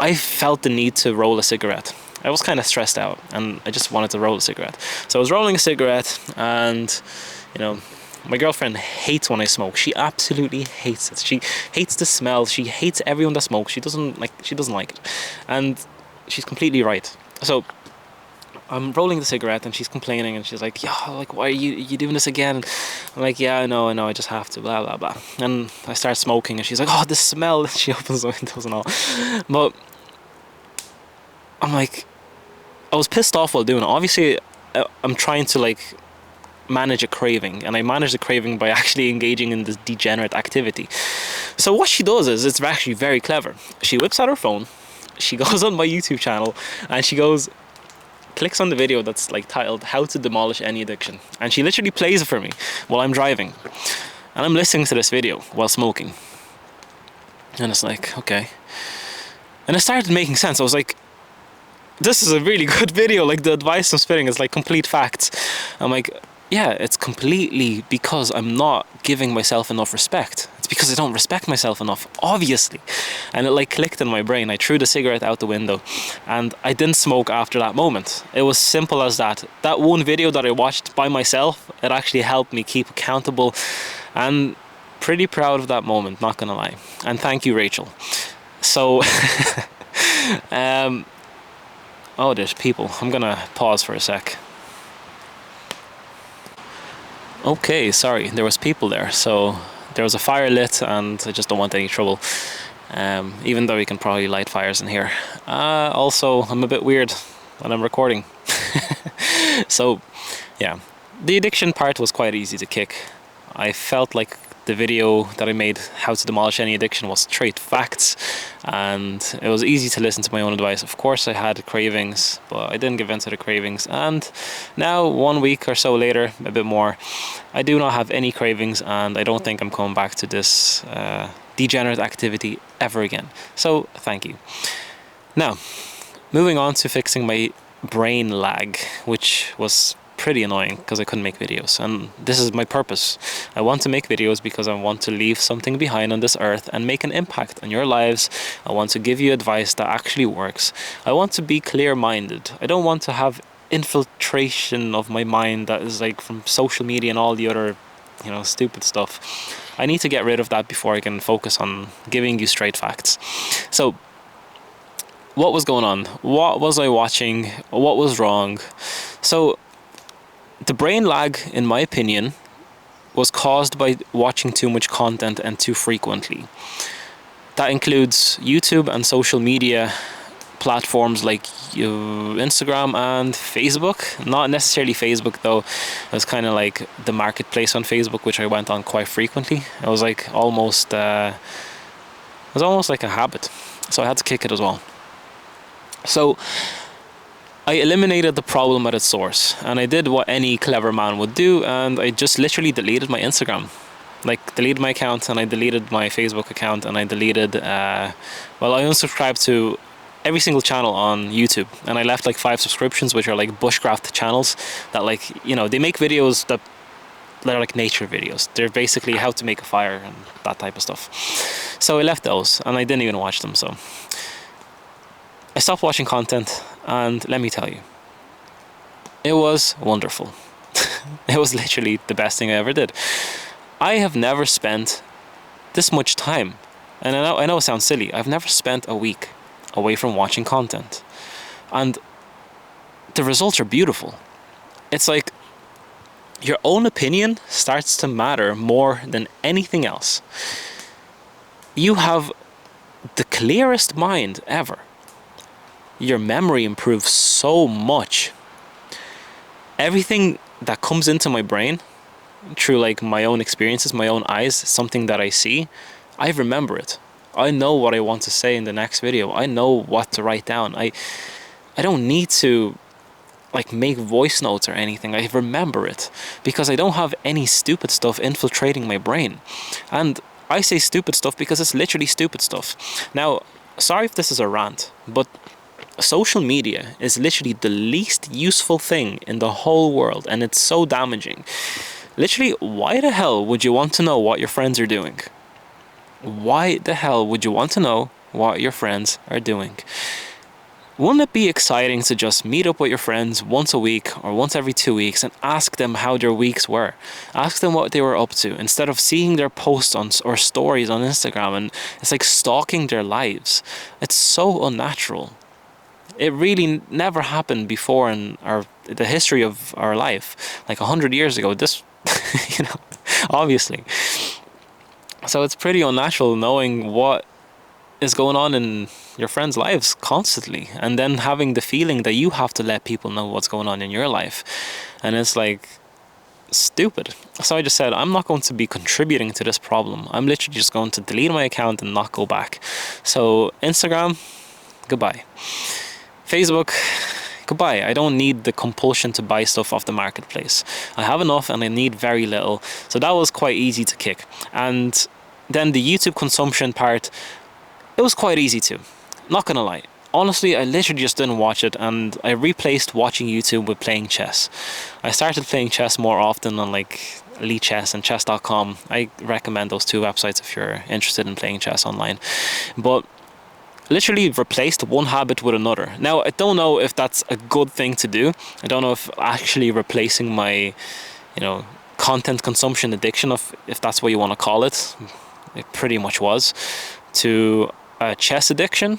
I felt the need to roll a cigarette. I was kind of stressed out and I just wanted to roll a cigarette. So I was rolling a cigarette, and you know, my girlfriend hates when I smoke. She absolutely hates it. She hates the smell. She hates everyone that smokes. She doesn't like it. And she's completely right. So I'm rolling the cigarette and she's complaining, and she's like, "Yeah, like, why are you doing this again?" I'm like, "Yeah, I know, I just have to, blah, blah, blah." And I start smoking and she's like, "Oh, the smell." She opens the windows and all. But I'm like, I was pissed off while doing it. Obviously, I'm trying to like manage a craving, and I manage the craving by actually engaging in this degenerate activity. So what she does is, it's actually very clever. She whips out her phone, she goes on my YouTube channel, and she clicks on the video that's like titled "How to Demolish Any Addiction," and she literally plays it for me while I'm driving, and I'm listening to this video while smoking, and it's like, okay, and it started making sense. I was like, this is a really good video. Like, the advice I'm spitting is like complete facts. I'm like, yeah, it's completely because I'm not giving myself enough respect. It's because I don't respect myself enough, obviously. And it like clicked in my brain. I threw the cigarette out the window and I didn't smoke after that moment. It was simple as that. That one video that I watched by myself, it actually helped me keep accountable, and pretty proud of that moment, not gonna lie. And thank you, Rachel. So, oh, there's people. I'm gonna pause for a sec. Okay, sorry, there was people there. So there was a fire lit and I just don't want any trouble. Even though you can probably light fires in here. Also, I'm a bit weird when I'm recording. So, yeah. The addiction part was quite easy to kick. I felt like the video that I made, How to Demolish Any Addiction, was straight facts, and it was easy to listen to my own advice. Of course I had cravings, but I didn't give in to the cravings, and now 1 week or so later, a bit more, I do not have any cravings, and I don't think I'm coming back to this degenerate activity ever again. So thank you. Now, moving on to fixing my brain lag, which was pretty annoying because I couldn't make videos, and this is my purpose. I want to make videos because I want to leave something behind on this earth and make an impact on your lives. I want to give you advice that actually works. I want to be clear-minded. I don't want to have infiltration of my mind that is like from social media and all the other, you know, stupid stuff. I need to get rid of that before I can focus on giving you straight facts. So what was going on? What was I watching? What was wrong? So the brain lag, in my opinion, was caused by watching too much content and too frequently. That includes YouTube and social media platforms like Instagram and Facebook. Not necessarily Facebook though. It was kind of like the marketplace on Facebook, which I went on quite frequently. It was like almost like a habit. So I had to kick it as well. So I eliminated the problem at its source, and I did what any clever man would do, and I just literally deleted my Instagram. Like, deleted my account, and I deleted my Facebook account, and I deleted, I unsubscribed to every single channel on YouTube, and I left like 5 subscriptions, which are like bushcraft channels that, like, you know, they make videos that are like nature videos. They're basically how to make a fire and that type of stuff. So I left those, and I didn't even watch them, so I stopped watching content, and let me tell you, it was wonderful. It was literally the best thing I ever did. I have never spent this much time, and I know it sounds silly, I've never spent a week away from watching content. And the results are beautiful. It's like your own opinion starts to matter more than anything else. You have the clearest mind ever. Your memory improves so much. Everything that comes into my brain through like my own experiences, my own eyes, something that I see, I remember it. I know what I want to say in the next video. I know what to write down. I don't need to like make voice notes or anything. I remember it because I don't have any stupid stuff infiltrating my brain. And I say stupid stuff because it's literally stupid stuff. Now, sorry if this is a rant, but social media is literally the least useful thing in the whole world, and it's so damaging. Literally, why the hell would you want to know what your friends are doing? Why the hell would you want to know what your friends are doing. Wouldn't it be exciting to just meet up with your friends once a week or once every 2 weeks and ask them how their weeks were? Ask them what they were up to instead of seeing their posts on or stories on Instagram, and it's like stalking their lives. It's so unnatural. It really never happened before in the history of our life. Like 100 years ago, this, obviously. So it's pretty unnatural knowing what is going on in your friends' lives constantly, and then having the feeling that you have to let people know what's going on in your life. And it's like stupid. So I just said, I'm not going to be contributing to this problem. I'm literally just going to delete my account and not go back. So Instagram, goodbye. Facebook, goodbye. I don't need the compulsion to buy stuff off the marketplace. I have enough and I need very little. So that was quite easy to kick. And then the YouTube consumption part, it was quite easy too. Not gonna lie. Honestly, I literally just didn't watch it, and I replaced watching YouTube with playing chess. I started playing chess more often on like Elite Chess and chess.com. I recommend those two websites if you're interested in playing chess online. But literally replaced one habit with another. Now, I don't know if that's a good thing to do. I don't know if actually replacing my, content consumption addiction, if that's what you want to call it pretty much was, to a chess addiction.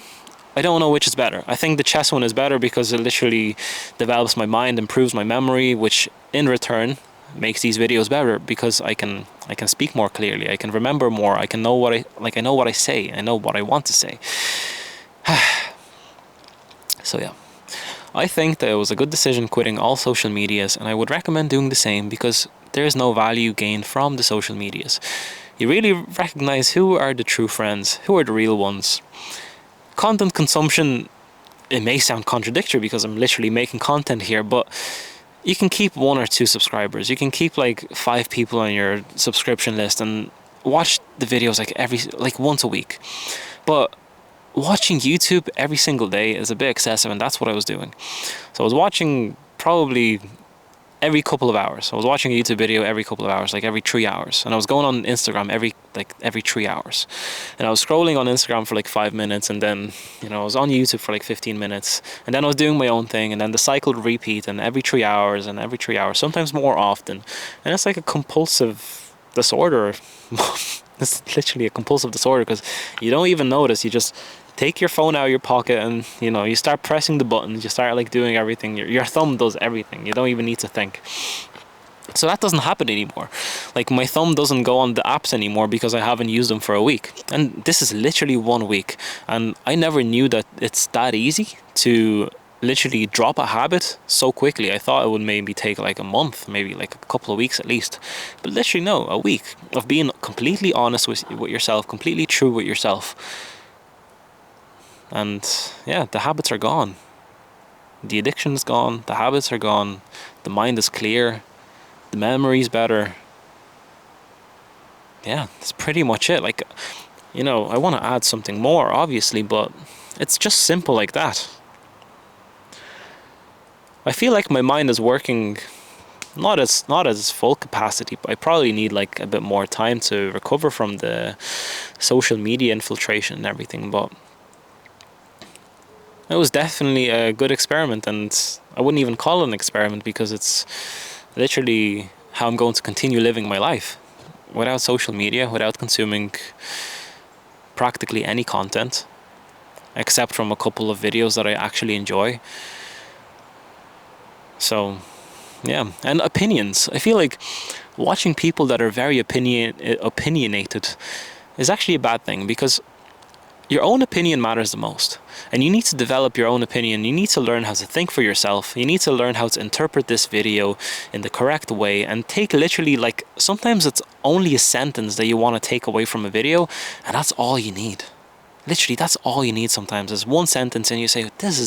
I don't know which is better. I think the chess one is better because it literally develops my mind, improves my memory, which in return makes these videos better because I can speak more clearly. I can remember more. I can know I know what I say. I know what I want to say. So yeah, I think that it was a good decision quitting all social medias, and I would recommend doing the same because there is no value gained from the social medias. You really recognize who are the true friends, who are the real ones. Content consumption, it may sound contradictory because I'm literally making content here, but you can keep 1 or 2 subscribers. You can keep like 5 people on your subscription list and watch the videos like once a week. But watching YouTube every single day is a bit excessive, and that's what I was doing. So I was watching probably every couple of hours. I was watching a YouTube video every couple of hours, like every 3 hours. And I was going on Instagram every 3 hours. And I was scrolling on Instagram for like 5 minutes, and then, I was on YouTube for like 15 minutes. And then I was doing my own thing, and then the cycle would repeat, and every 3 hours, sometimes more often. And it's like a compulsive disorder. It's literally a compulsive disorder because you don't even notice. You just take your phone out of your pocket and you start pressing the buttons. You start like doing everything. Your thumb does everything. You don't even need to think. So that doesn't happen anymore. Like my thumb doesn't go on the apps anymore because I haven't used them for a week. And this is literally 1 week. And I never knew that it's that easy to literally drop a habit so quickly. I thought it would maybe take like a month, maybe like a couple of weeks at least. But literally no, a week of being completely honest with yourself, completely true with yourself. And yeah, the habits are gone. The addiction is gone. The habits are gone. The mind is clear. The memory's better. Yeah, that's pretty much it. Like, I want to add something more, obviously, but it's just simple like that. I feel like my mind is working not as full capacity, but I probably need like a bit more time to recover from the social media infiltration and everything, but it was definitely a good experiment, and I wouldn't even call it an experiment because it's literally how I'm going to continue living my life without social media, without consuming practically any content except from a couple of videos that I actually enjoy. So yeah, and opinions. I feel like watching people that are very opinionated is actually a bad thing because your own opinion matters the most, and you need to develop your own opinion. You need to learn how to think for yourself. You need to learn how to interpret this video in the correct way and take literally, like, sometimes it's only a sentence that you want to take away from a video, and that's all you need. Literally, that's all you need sometimes is one sentence, and you say, this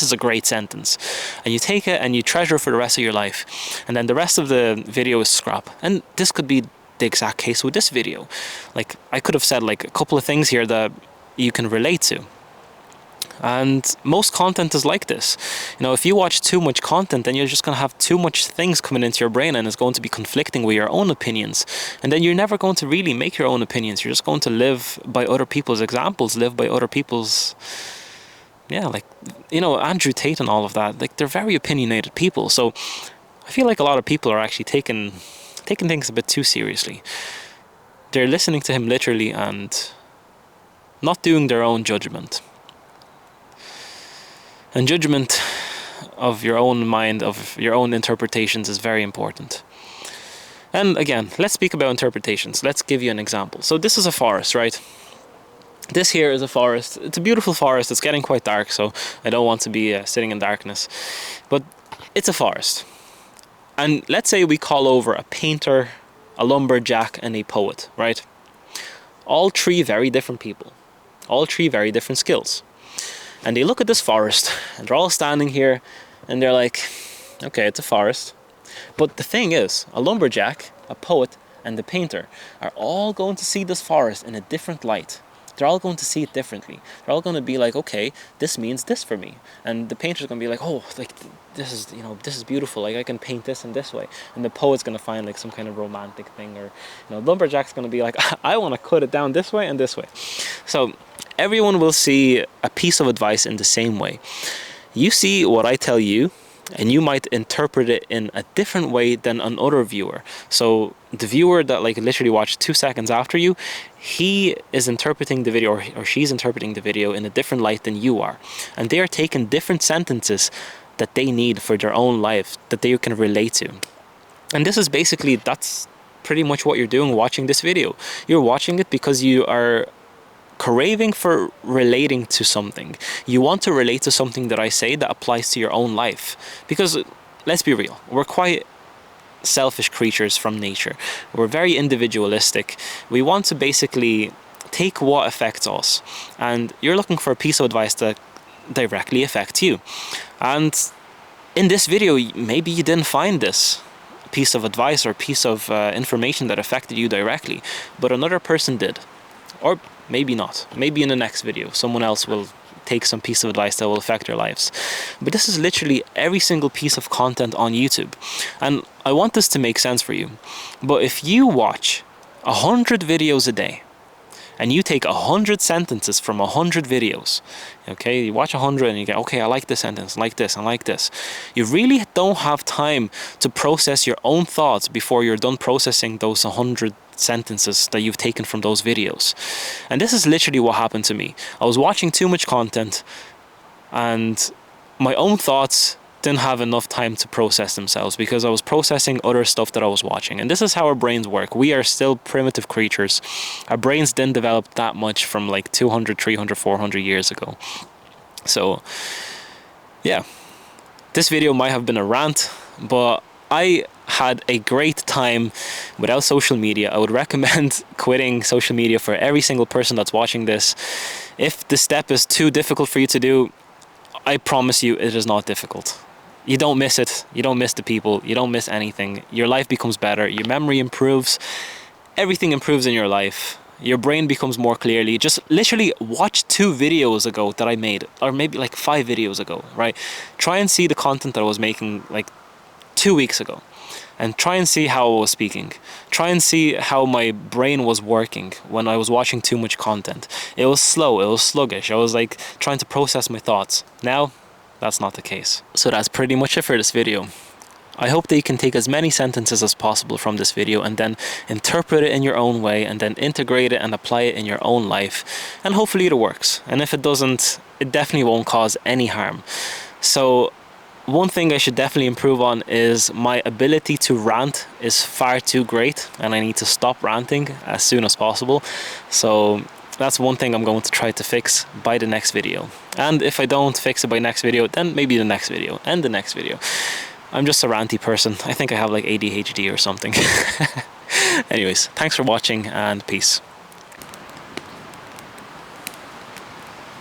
is a great sentence, and you take it and you treasure it for the rest of your life, and then the rest of the video is scrap. And this could be the exact case with this video. Like, I could have said like a couple of things here that you can relate to, And most content is like this. If you watch too much content, then you're just going to have too much things coming into your brain, and it's going to be conflicting with your own opinions. And then you're never going to really make your own opinions. You're just going to live by other people's examples, live by other people's, Andrew Tate and all of that. Like, they're very opinionated people. So I feel like a lot of people are actually taking things a bit too seriously. They're listening to him literally and not doing their own judgment. And judgment of your own mind, of your own interpretations, is very important. And again, let's speak about interpretations. Let's give you an example. So this is a forest, right? This here is a forest. It's a beautiful forest. It's getting quite dark, so I don't want to be sitting in darkness. But it's a forest. And let's say we call over a painter, a lumberjack, and a poet, right? All three very different people. All three very different skills. And they look at this forest, and they're all standing here, and they're like, okay, it's a forest. But the thing is, a lumberjack, a poet, and the painter are all going to see this forest in a different light. They're all going to see it differently. They're all going to be like, okay, this means this for me. And the painter's going to be like, oh, like, this is beautiful. Like, I can paint this in this way. And the poet's going to find like some kind of romantic thing. Or, lumberjack's going to be like, I want to cut it down this way and this way. So everyone will see a piece of advice in the same way. You see what I tell you, and you might interpret it in a different way than another viewer. So the viewer that like literally watched 2 seconds after you, he is interpreting the video, or she's interpreting the video in a different light than you are. And they are taking different sentences that they need for their own life, that they can relate to. And this is basically, that's pretty much what you're doing watching this video. You're watching it because you are craving for relating to something. You want to relate to something that I say that applies to your own life. Because let's be real, we're quite selfish creatures from nature. We're very individualistic. We want to basically take what affects us. And you're looking for a piece of advice that directly affects you. And in this video, maybe you didn't find this piece of advice or piece of information that affected you directly, but another person did. Or maybe not. Maybe in the next video, someone else will take some piece of advice that will affect their lives. But this is literally every single piece of content on YouTube. And I want this to make sense for you. But if you watch 100 videos a day, and you take 100 sentences from 100 videos, okay, you watch 100 and you get, okay, I like this sentence, I like this, I like this. You really don't have time to process your own thoughts before you're done processing those 100 sentences that you've taken from those videos. And this is literally what happened to me. I was watching too much content, and my own thoughts didn't have enough time to process themselves because I was processing other stuff that I was watching. And this is how our brains work. We are still primitive creatures. Our brains didn't develop that much from like 200, 300, 400 years ago. So yeah, this video might have been a rant, but I had a great time without social media. I would recommend quitting social media for every single person that's watching this. If the step is too difficult for you to do, I promise you it is not difficult. You don't miss it. You don't miss the people. You don't miss anything. Your life becomes better. Your memory improves. Everything improves in your life. Your brain becomes more clearly. Just literally watch 2 videos ago that I made, or maybe like 5 videos ago, right? Try and see the content that I was making like 2 weeks ago, and try and see how I was speaking. Try and see how my brain was working when I was watching too much content. It was slow, it was sluggish. I was like trying to process my thoughts. Now, that's not the case. So that's pretty much it for this video. I hope that you can take as many sentences as possible from this video and then interpret it in your own way and then integrate it and apply it in your own life. And hopefully it works. And if it doesn't, it definitely won't cause any harm. So one thing I should definitely improve on is my ability to rant is far too great, and I need to stop ranting as soon as possible. So that's one thing I'm going to try to fix by the next video. And if I don't fix it by next video, then maybe the next video and the next video. I'm just a ranty person. I think I have like ADHD or something. Anyways, thanks for watching and peace.